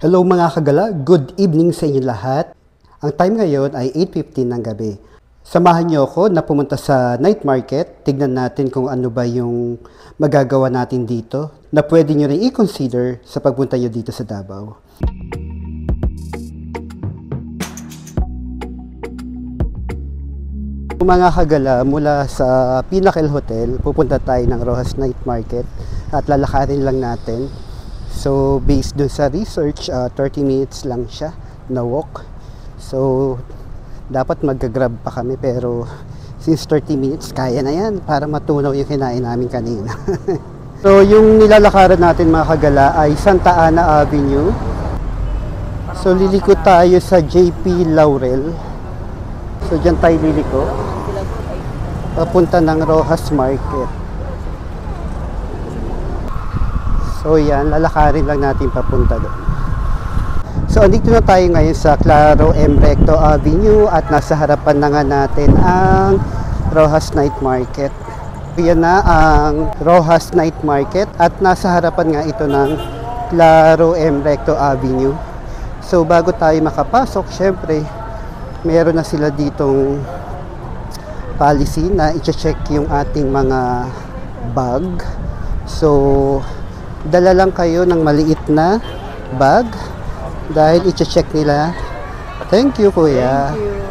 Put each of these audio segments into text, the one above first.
Hello mga kagala, good evening sa inyo lahat. Ang time ngayon ay 8:15 ng gabi. Samahan niyo ako na pumunta sa night market. Tignan natin kung ano ba yung magagawa natin dito na pwede nyo rin i-consider sa pagpunta nyo dito sa Davao. Mga kagala, mula sa Pinnacle Hotel, pupunta tayo ng Rojas Night Market at lalakarin lang natin. So, based dun sa research, 30 minutes lang siya na walk. So, dapat mag-grab pa kami pero since 30 minutes, kaya na yan para matunaw yung kinain namin kanina. So, yung nilalakaran natin mga kagala ay Santa Ana Avenue. So, liliko tayo sa JP Laurel. So, dyan tayo liliko. Papunta ng Rojas Market. So yan, lalakarin lang natin papunta doon. So andito na tayo ngayon sa Claro M. Recto Avenue at nasa harapan na nga natin ang Rojas Night Market. Yan na ang Rojas Night Market at nasa harapan nga ito ng Claro M. Recto Avenue. So bago tayo makapasok, syempre meron na sila ditong policy na i-check yung ating mga bag. So dala lang kayo ng maliit na bag dahil i-check nila. Thank you, kuya. Thank you.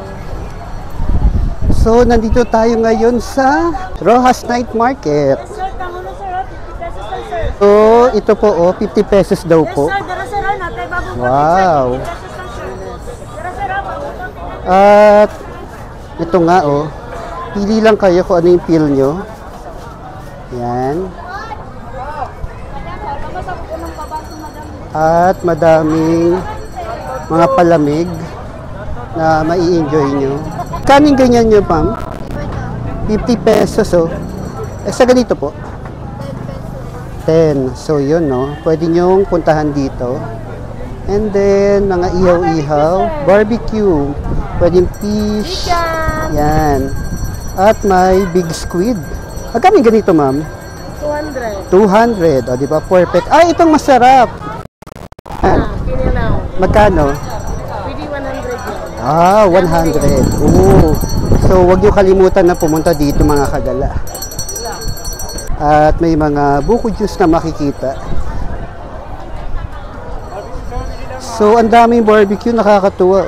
So, nandito tayo ngayon sa Rojas Night Market. Yes, sir. Tango na, sir. 50 pesos lang, sir. So, ito po, 50 pesos daw Yes, po. sir. Dara, sir. Natay bagong Wow. 50 pesos lang, sir. Dara, sir. Bagong konti. At ito nga, pili lang kayo kung ano yung feel nyo. Yan. At madaming mga palamig na mai-enjoy nyo. Kaning ganyan nyo, ma'am? 50 pesos, Eh, sa ganito po? 10. So, yun, Pwede nyong puntahan dito. And then, mga ihaw-ihaw. Barbecue. Pwedeng fish. Yan. At may big squid. Kaning ganito, ma'am? 200. 200. O, di ba? Perfect. Ay, itong masarap. Kinilaw. Magkano? Pwede 100 yan. 100. Oo. So, wag niyo kalimutan na pumunta dito mga kagala. At may mga buko juice na makikita. So, ang daming barbecue, nakakatuwa,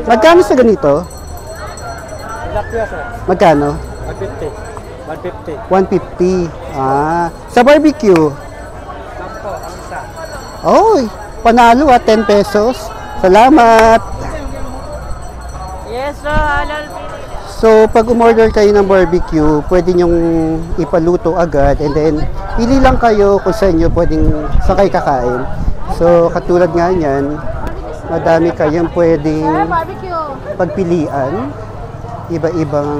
Magkano sa ganito? Magkano? 150. 150. Sa barbecue? Oy, panalo 10 pesos. Salamat. Yes, sir. Halal. So, pag umorder kayo ng barbecue, pwede nyong ipaluto agad and then pili lang kayo kung saan nyo pwedeng sakay kakain. So, katulad nga niyan, madami kayong pwedeng pagpilian. Iba-ibang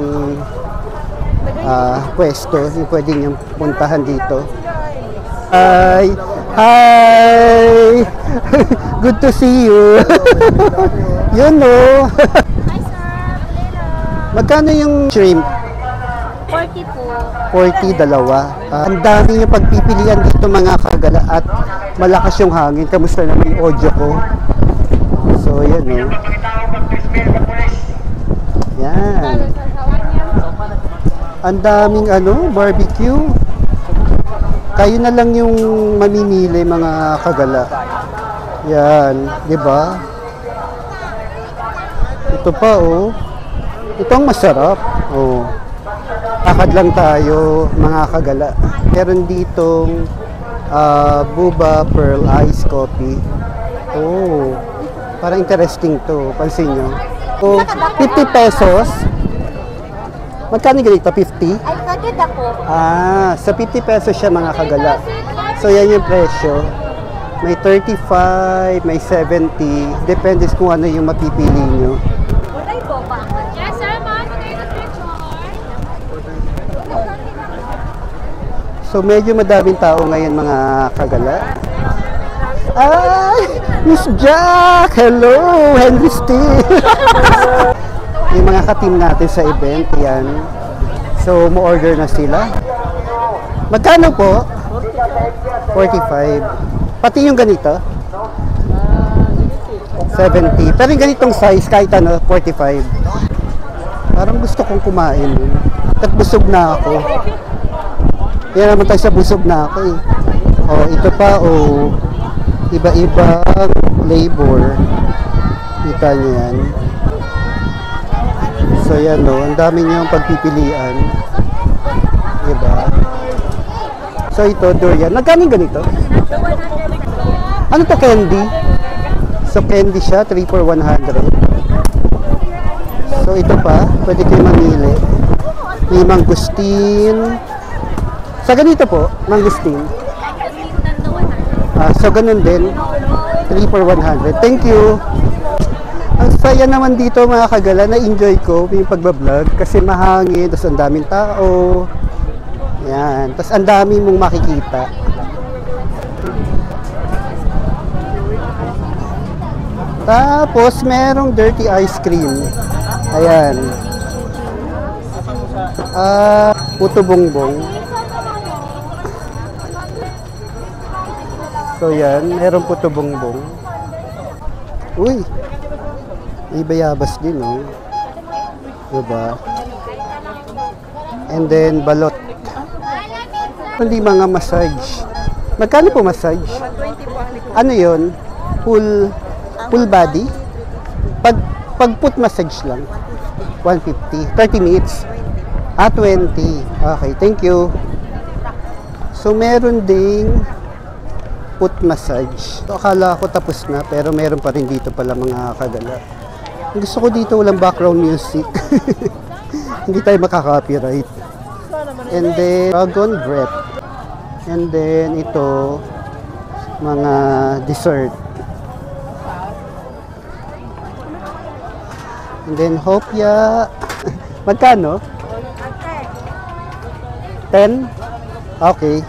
pwesto yung pwede nyong puntahan dito. Hi! Good to see you! Yun, Hi, sir. Magkano yung shrimp? 40 po. 40, dalawa. Ang dami yung pagpipilian dito mga kagala at malakas yung hangin. Kamusta naman yung audio ko? So, yan, Yan. Ang daming barbecue. Kayo na lang yung mamimili mga kagala. Yan, 'di ba? Ito pa Ito ang masarap. Akad lang tayo mga kagala. Meron ditong Boba Pearl Ice Coffee. Parang interesting to. Pansin nyo. 50 pesos. Magkano ganito? 50? Ay, kagad ako. Sa 50 pesos siya mga kagala. So, yan yung presyo. May 35, may 70. Depende kung ano yung mapipili nyo. Walay po ba? Yes, sir. So, medyo madaming tao ngayon mga kagala. Ay! Miss Jack! Hello! Henry Steve! Yung mga ka-team natin sa event, yan. So, mo-order na sila. Magkano po? 45. Pati yung ganito? 70. Pero yung ganitong size, kahit ano, 45. Parang gusto kong kumain. At busog na ako. Yan naman tayo sa busog na ako eh. Oh, ito pa, oh. Iba-ibang flavor. Kita niyo yan. So yan, oh. Ang dami niyong pagpipilian. Diba? So ito, durian. Nagkano ganito? Ano to, candy? So candy siya, 3 for 100. So ito pa, pwede kayo mamili. May mangustin. Sa ganito po, mangustin. So ganun din, 3 for 100. Thank you. Ang saya naman dito mga kagala, na-enjoy ko yung pagbablog kasi mahangin, tapos ang daming tao. Yan, tapos ang dami mong makikita. Tapos merong dirty ice cream. Ayan. Puto bongbong. So yan, merong puto bongbong. Uy, may bayabas din, no? Diba? And then balot. Hindi mga massage. Magkano po massage? Ano yon? Full body? Pag foot massage lang. 150. 30 minutes. 20. Okay, thank you. So, meron ding foot massage. So, akala ko tapos na, pero meron pa rin dito pala mga kagala. Gusto ko dito walang background music. Hindi tayo makaka-copyright. And then, dragon breath. And then, ito, mga dessert. And then, hopya. Magkano? 10? Okay.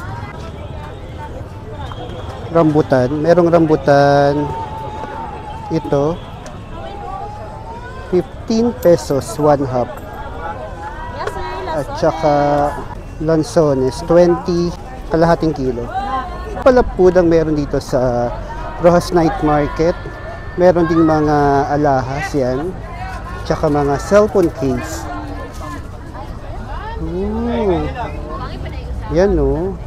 Rambutan. Merong rambutan. Ito. 15 pesos, 1 half. Yes, sir. At saka lansones, 20, kalahating kilo. Palapudang meron dito sa Rojas Night Market. Meron ding mga alahas yan. Tsaka mga cellphone case. Ooh. Yan, no?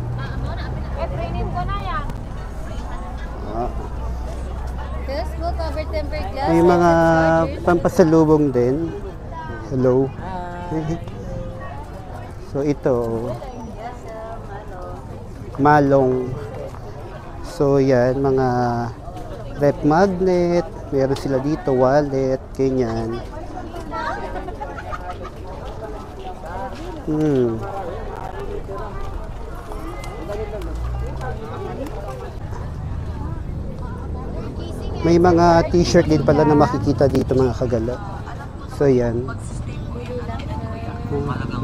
May mga pampasalubong din. Hello. So ito, malong. So yan, mga rep magnet. Meron sila dito, wallet, ganyan. May mga t-shirt din pala na makikita dito mga kagala. So yan.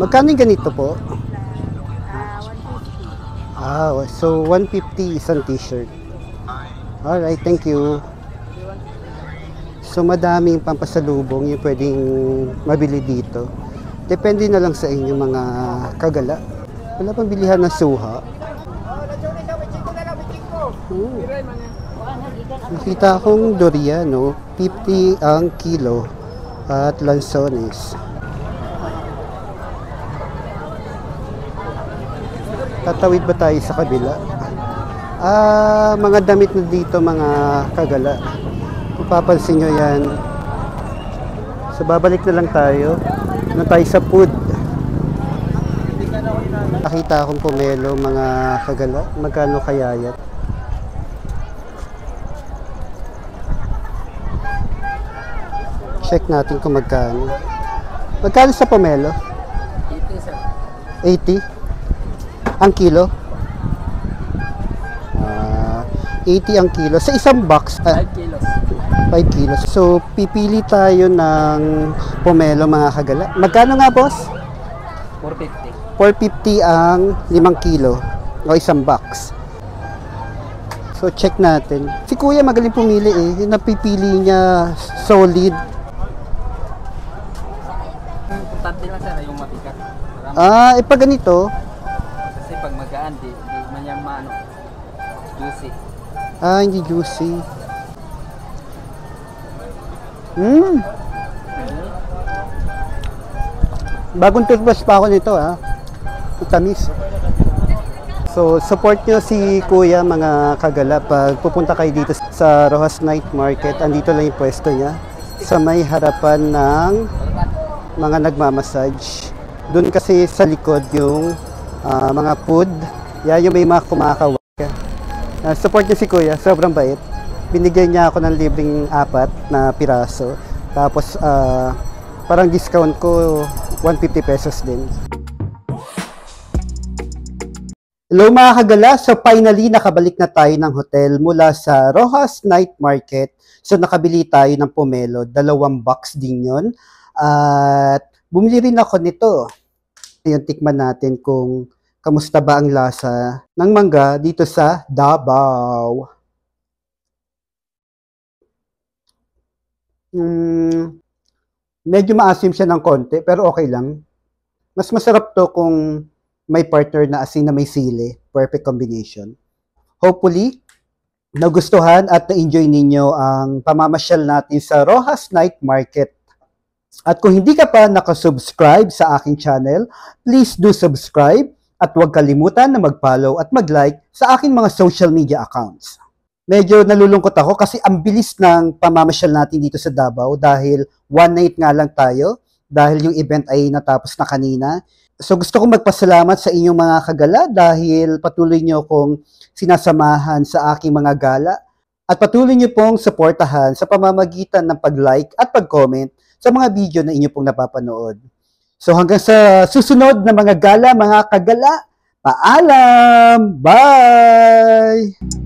Magkano yung ganito po? So 150 isang t-shirt. Alright, thank you. So madaming pampasalubong yung pwedeng mabili dito. Depende na lang sa inyo mga kagala. Wala pang bilihan ng suha. Nakita akong durian, no? 50 ang kilo at lansones. Tatawid ba tayo sa kabila? Mga damit na dito mga kagala. Kung papansin nyo yan. So babalik na lang tayo. Na tayo sa food. Nakita akong pomelo mga kagala. Magkano kaya yan? Check natin kung magkano. Magkano sa pomelo? 80? Ang kilo? 80 ang kilo. Sa isang box, 5 kilos. 5 kilos. So, pipili tayo ng pomelo mga kagala. Magkano nga, boss? 450. 450 ang 5 kilo o isang box. So, check natin. Si Kuya magaling pumili eh. Yung napipili niya solid. Importante naman sir yung mabigat. Pag ganito, Kasi pag magaan, di man yung maano, juicy. Ah, hindi juicy. Mmm! Bagong toothbrush pa ako nito, ha. Tamis. So, support nyo si Kuya, mga kagala, pag pupunta kayo dito sa Rojas Night Market. Andito lang yung pwesto niya. Sa may harapan ng mga nagmamassage. Doon kasi sa likod yung mga food. Yan yung may mga kumakawak. Support nyo si Kuya, sobrang bait. Binigyan niya ako ng libreng 4 na piraso. Tapos, parang discount ko 150 pesos din. Hello mga kagala, so finally nakabalik na tayo ng hotel mula sa Rojas Night Market. So nakabili tayo ng pomelo, 2 box din yun. At bumili rin ako nito. Yung tikman natin kung kamusta ba ang lasa ng mangga dito sa Davao. Medyo maasim siya ng konti, pero okay lang. Mas masarap to kung may partner na asin na may sili. Perfect combination. Hopefully, nagustuhan at na-enjoy ninyo ang pamamasyal natin sa Rojas Night Market. At kung hindi ka pa nakasubscribe sa aking channel, please do subscribe at huwag kalimutan na mag-follow at mag-like sa aking mga social media accounts. Medyo nalulungkot ako kasi ang bilis ng pamamasyal natin dito sa Davao dahil one night nga lang tayo dahil yung event ay natapos na kanina. So gusto kong magpasalamat sa inyong mga kagala dahil patuloy nyo kong sinasamahan sa aking mga gala at patuloy nyo pong suportahan sa pamamagitan ng pag-like at pag-comment sa mga video na inyo pong napapanood. So hanggang sa susunod na mga gala, mga kagala, paalam! Bye!